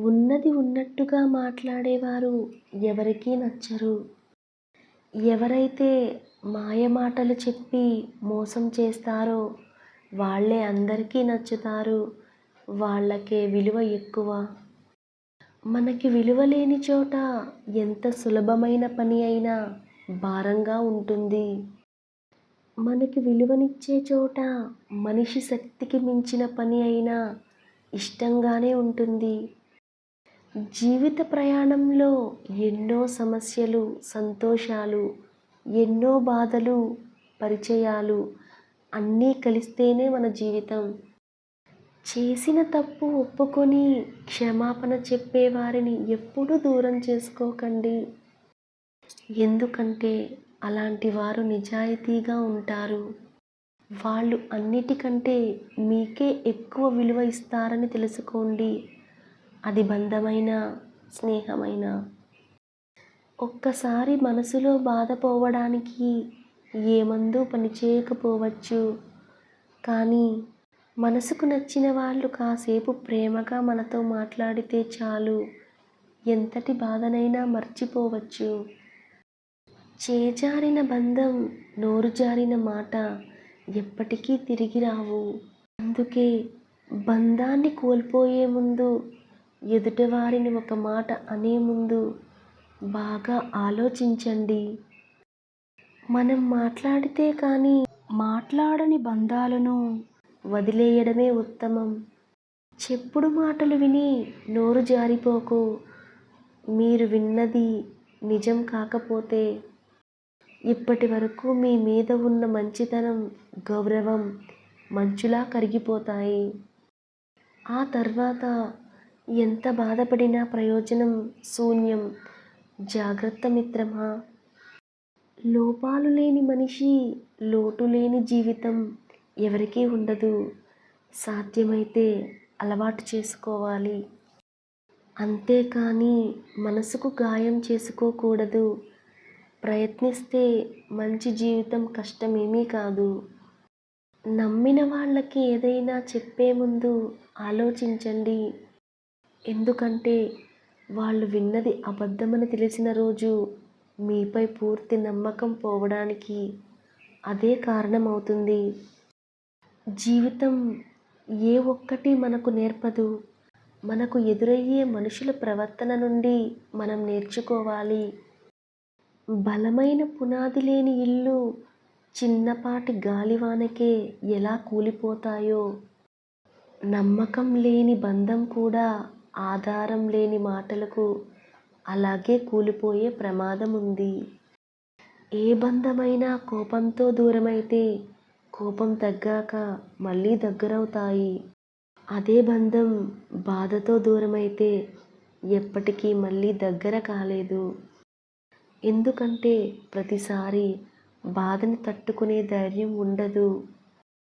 ఉన్నది ఉన్నట్టుగా మాట్లాడేవారు ఎవరికీ నచ్చరు. ఎవరైతే మాయమాటలు చెప్పి మోసం చేస్తారో వాళ్ళే అందరికీ నచ్చుతారు. వాళ్ళకే విలువ ఎక్కువ. మనకి విలువ లేని చోట ఎంత సులభమైన పని అయినా భారంగా ఉంటుంది. మనకి విలువనిచ్చే చోట మనిషి శక్తికి మించిన పని అయినా ఇష్టంగానే ఉంటుంది. జీవిత ప్రయాణంలో ఎన్నో సమస్యలు, సంతోషాలు, ఎన్నో బాధలు, పరిచయాలు అన్నీ కలిస్తేనే మన జీవితం. చేసిన తప్పు ఒప్పుకొని క్షమాపణ చెప్పేవారిని ఎప్పుడూ దూరం చేసుకోకండి. ఎందుకంటే అలాంటి వారు నిజాయితీగా ఉంటారు. వాళ్ళు అన్నిటికంటే మీకే ఎక్కువ విలువ ఇస్తారని తెలుసుకోండి. అది బంధమైన, స్నేహమైన. ఒక్కసారి మనసులో బాధ పోవడానికి ఏ మందు పనిచేయకపోవచ్చు. కానీ మనసుకు నచ్చిన వాళ్ళు కాసేపు ప్రేమగా మనతో మాట్లాడితే చాలు, ఎంతటి బాధనైనా మర్చిపోవచ్చు. చేజారిన బంధం, నోరు జారిన మాట ఎప్పటికీ తిరిగి రావు. అందుకే బంధాన్ని కోల్పోయే ముందు, ఎదుటివారిని ఒక మాట అనే ముందు బాగా ఆలోచించండి. మనం మాట్లాడితే కానీ మాట్లాడని బంధాలను వదిలేయడమే ఉత్తమం. చెప్పుడు మాటలు విని నోరు జారిపోకు. మీరు విన్నది నిజం కాకపోతే ఇప్పటి వరకు మీ మీద ఉన్న మంచితనం, గౌరవం మంచులా కరిగిపోతాయి. ఆ తర్వాత ఎంత బాధపడినా ప్రయోజనం శూన్యం. జాగ్రత్త మిత్రమా. లోపాలు లేని మనిషి, లోటు లేని జీవితం ఎవరికీ ఉండదు. సాధ్యమైతే అలవాటు చేసుకోవాలి. అంతేకాని మనసుకు గాయం చేసుకోకూడదు. ప్రయత్నిస్తే మంచి జీవితం కష్టమేమీ కాదు. నమ్మిన వాళ్ళకి ఏదైనా చెప్పే ముందు ఆలోచించండి. ఎందుకంటే వాళ్ళు విన్నది అబద్ధమని తెలిసిన రోజు మీపై పూర్తి నమ్మకం పోవడానికి అదే కారణమవుతుంది. జీవితం ఏ ఒక్కటి మనకు నేర్పదు. మనకు ఎదురయ్యే మనుషుల ప్రవర్తన నుండి మనం నేర్చుకోవాలి. బలమైన పునాది లేని ఇల్లు చిన్నపాటి గాలివానకే ఎలా కూలిపోతాయో, నమ్మకం లేని బంధం కూడా ఆధారం లేని మాటలకు అలాగే కూలిపోయే ప్రమాదం ఉంది. ఏ బంధమైనా కోపంతో దూరమైతే కోపం తగ్గాక మళ్ళీ దగ్గరవుతాయి. అదే బంధం బాధతో దూరమైతే ఎప్పటికీ మళ్ళీ దగ్గర కాలేదు. ఎందుకంటే ప్రతిసారి బాధని తట్టుకునే ధైర్యం ఉండదు.